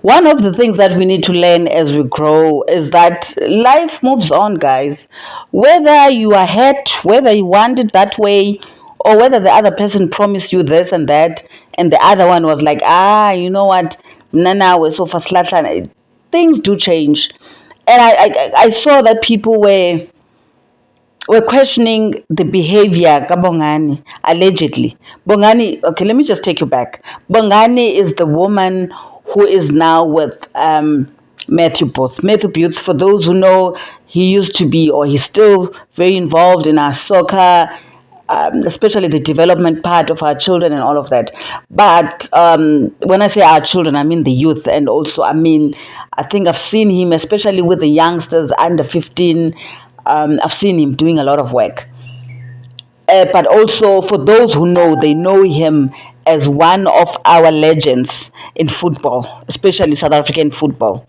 One of the things that we need to learn as we grow is that life moves on, guys. Whether you are hurt, whether you want it that way, or whether the other person promised you this and that, and the other one was like, you know what, Nana, we're so fast. Things do change. And I saw that people were questioning the behavior ka Bongani, allegedly. Bongani, okay, let me just take you back. Bongani is the woman who is now with Matthew Booth. Matthew Booth, for those who know, he used to be, or he's still very involved in our soccer, especially the development part of our children and all of that. But when I say our children, I mean the youth, and also, I think I've seen him, especially with the youngsters under 15. I've seen him doing a lot of work. But also, for those who know, they know him as one of our legends in football, especially South African football.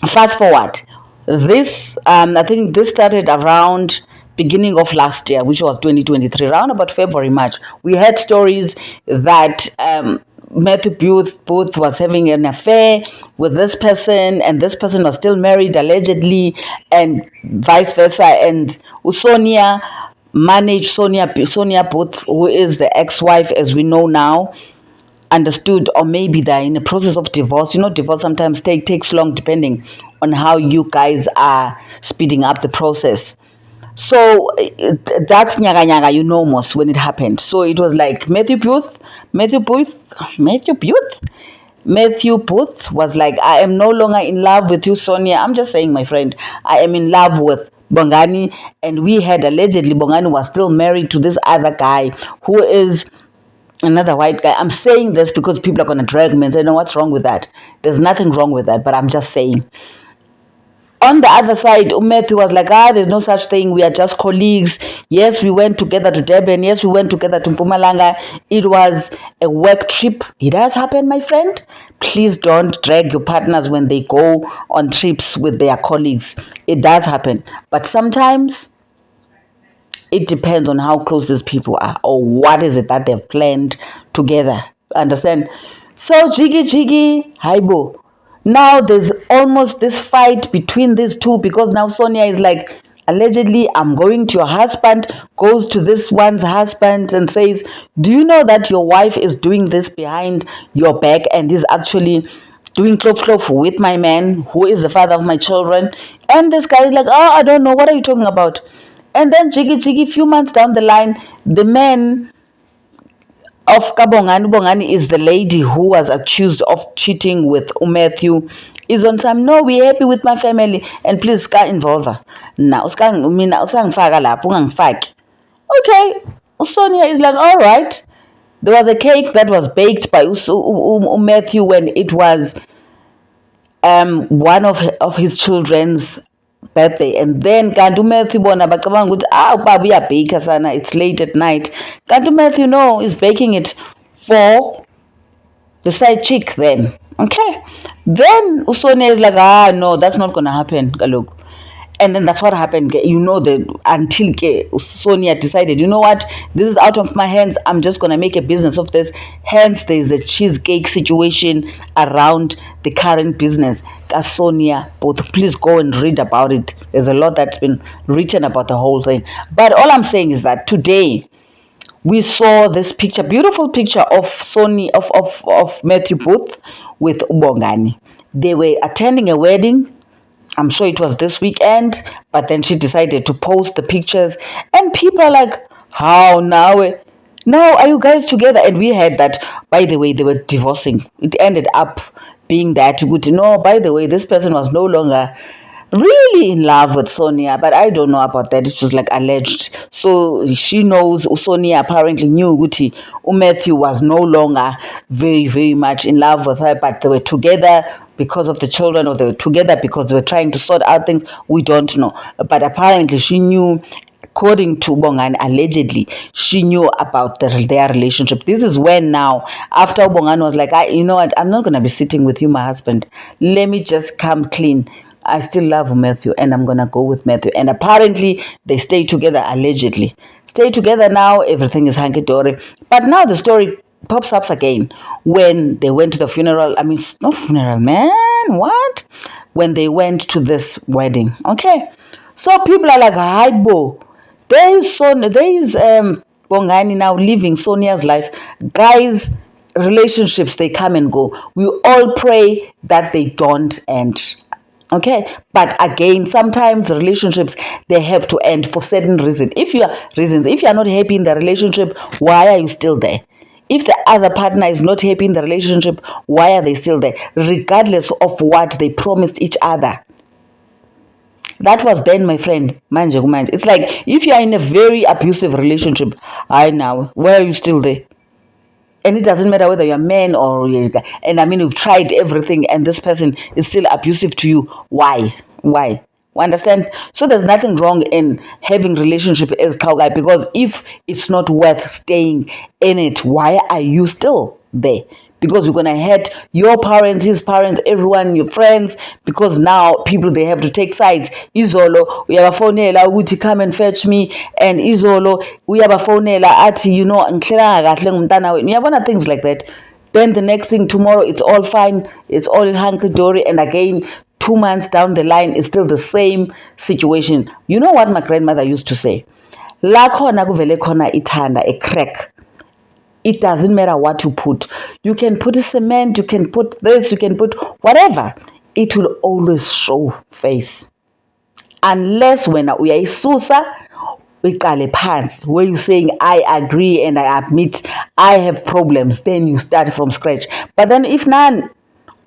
Fast forward, this I think this started around beginning of last year, which was 2023, around about February, March. We had stories that Matthew Booth was having an affair with this person, and this person was still married allegedly, and vice versa. And Sonia managed Sonia Booth, who is the ex-wife, as we know now, understood, or maybe they're in a process of divorce. Divorce sometimes takes long depending on how you guys are speeding up the process. So that's nyaga nyaga, most when it happened. So it was like Matthew Booth. Matthew Booth was like, I am no longer in love with you, Sonia. I'm just saying, my friend, I am in love with Bongani. And we had allegedly Bongani was still married to this other guy who is another white guy. I'm saying this because people are going to drag me and say, no, what's wrong with that? There's nothing wrong with that, but I'm just saying. On the other side, Matthew was like, there's no such thing. We are just colleagues. Yes, we went together to Durban. Yes, we went together to Mpumalanga. It was a work trip. It has happened, my friend. Please don't drag your partners when they go on trips with their colleagues. It does happen. But sometimes it depends on how close these people are or what is it that they've planned together. Understand? So jiggy, haibo. Now there's almost this fight between these two because now Sonia is like, allegedly, I'm going to your husband, goes to this one's husband and says, do you know that your wife is doing this behind your back and is actually doing clove with my man who is the father of my children? And this guy is like, I don't know, what are you talking about? And then jiggy, few months down the line, the man of Bongani is the lady who was accused of cheating with Matthew, is on some, no, we're happy with my family, and please ska involve her. Now, usangifaka lapho ungangifaki. Okay, Sonia is like, all right. There was a cake that was baked by Matthew when it was one of his children's birthday, and then kanti Matthew bona bacabanga ukuthi ubaba uyabhaka sana, it's late at night. Kanti Matthew, no, is baking it for the side chick then. Okay, then Usonia is like, no, that's not gonna happen, kaloku. And then that's what happened. Until Sonia decided, you know what, this is out of my hands. I'm just going to make a business of this. Hence, there's a cheesecake situation around the current business. Sonia, both, please go and read about it. There's a lot that's been written about the whole thing. But all I'm saying is that today, we saw this picture, beautiful picture of Matthew Booth with Ubongani. They were attending a wedding. I'm sure it was this weekend, but then she decided to post the pictures, and people are like, how now? Now are you guys together? And we heard that, by the way, they were divorcing. It ended up being that good to know, by the way, this person was no longer really in love with Sonia, but I don't know about that. It was like alleged. So she knows Sonia apparently knew Guti Matthew was no longer very, very much in love with her, but they were together because of the children, or they were together because they were trying to sort out things. We don't know. But apparently she knew, according to Bongani, allegedly, she knew about their relationship. This is when now, after Bongani was like, you know what, I'm not going to be sitting with you, my husband. Let me just come clean. I still love Matthew and I'm going to go with Matthew. And apparently they stay together, allegedly. Stay together now, everything is hunky-dory. But now the story pops up again when they went to the funeral. I mean, no funeral, man. What? When they went to this wedding. Okay. So people are like, hi, Bo. There is Bongani now living Sonia's life. Guys, relationships, they come and go. We all pray that they don't end. Okay, but again, sometimes relationships, they have to end for certain reasons. If you are not happy in the relationship, why are you still there? If the other partner is not happy in the relationship, why are they still there? Regardless of what they promised each other. That was then, my friend. Manje kumanje. It's like if you are in a very abusive relationship, I now, why are you still there? And it doesn't matter whether you're a man or and I mean you've tried everything and this person is still abusive to you. Why you understand? So there's nothing wrong in having relationship as cowguy, because if it's not worth staying in it, why are you still there? Because you're gonna hurt your parents, his parents, everyone, your friends, because now people, they have to take sides. Izolo uyabafonela ukuthi come and fetch me, and izolo uyabafonela athi ngihlelanga kahle ngumntana wenu. Uyabona, things like that. Then the next thing, tomorrow it's all fine, it's all in hunky-dory, and again 2 months down the line it's still the same situation. You know what my grandmother used to say? La khona kuvele khona ithanda, a crack. It doesn't matter what you put. You can put a cement, you can put this, you can put whatever. It will always show face. Unless when uyayisusa uyiqale phansi, where you saying I agree and I admit I have problems, then you start from scratch. But then if none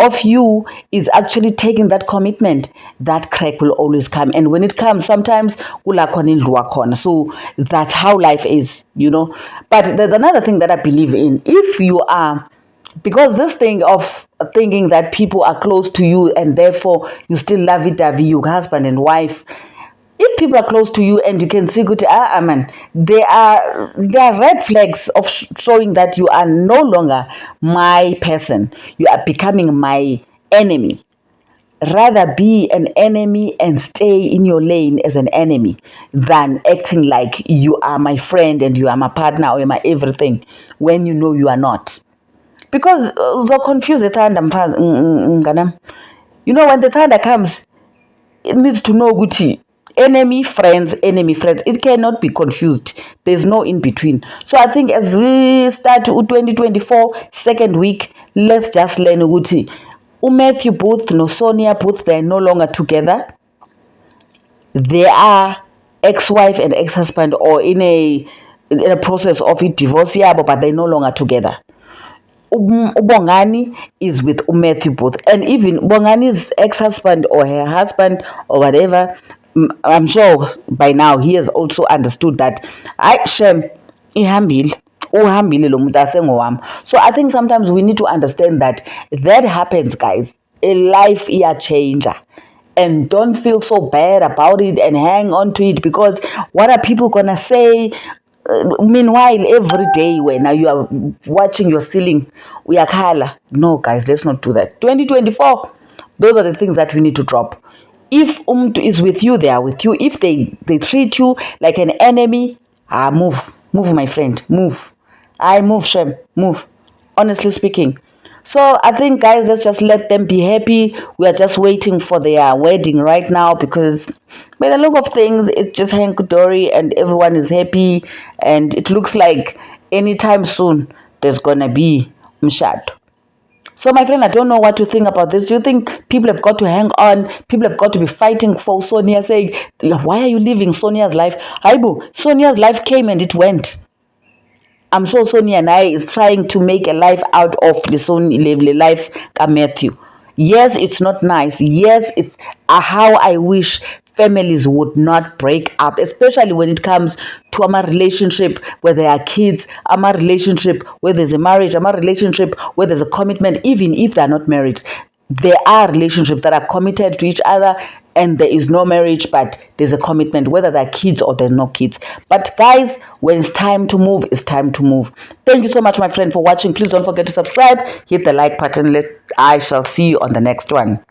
of you is actually taking that commitment, that crack will always come. And when it comes, sometimes so that's how life is. But there's another thing that I believe in. If you are, because this thing of thinking that people are close to you and therefore you still love it, you husband and wife. If people are close to you and you can see good, man, there are red flags of showing that you are no longer my person. You are becoming my enemy. Rather be an enemy and stay in your lane as an enemy than acting like you are my friend and you are my partner or my everything when you know you are not. Because the confused thunder, when the thunder comes, it needs to know Gucci. Enemy, friends. It cannot be confused. There's no in between. So I think as we start 2024, second week, let's just learn Gucci. Matthew Booth, no Sonia Booth, they're no longer together. They are ex-wife and ex-husband, or in a process of a divorce, but they're no longer together. Bongani is with Matthew Booth, and even Bongani's ex-husband or her husband or whatever, I'm sure by now he has also understood that Shem ihambile lo muntu asengowami. So I think sometimes we need to understand that happens, guys. A life changer. And don't feel so bad about it and hang on to it, because what are people gonna say? Meanwhile, every day when you are watching your ceiling, uyakhala. No, guys, let's not do that. 2024, those are the things that we need to drop. If is with you, they are with you. If they treat you like an enemy, move, my friend, move. Move, Shem, move. Honestly speaking. So I think, guys, let's just let them be happy. We are just waiting for their wedding right now, because by the look of things, it's just hanky-dory and everyone is happy, and it looks like anytime soon there's gonna be mshado. So my friend, I don't know what to think about this. Do you think people have got to hang on? People have got to be fighting for Sonia, saying, why are you living Sonia's life? Haibu, Sonia's life came and it went. I'm sure Sonia and I is trying to make a life out of the life of Matthew. Yes, it's not nice. Yes, it's how I wish families would not break up, especially when it comes to a relationship where there are kids, a relationship where there's a marriage, a relationship where there's a commitment, even if they're not married. There are relationships that are committed to each other and there is no marriage, but there's a commitment, whether they're kids or they're no kids. But guys, when it's time to move, it's time to move. Thank you so much, my friend, for watching. Please don't forget to subscribe, hit the like button. I shall see you on the next one.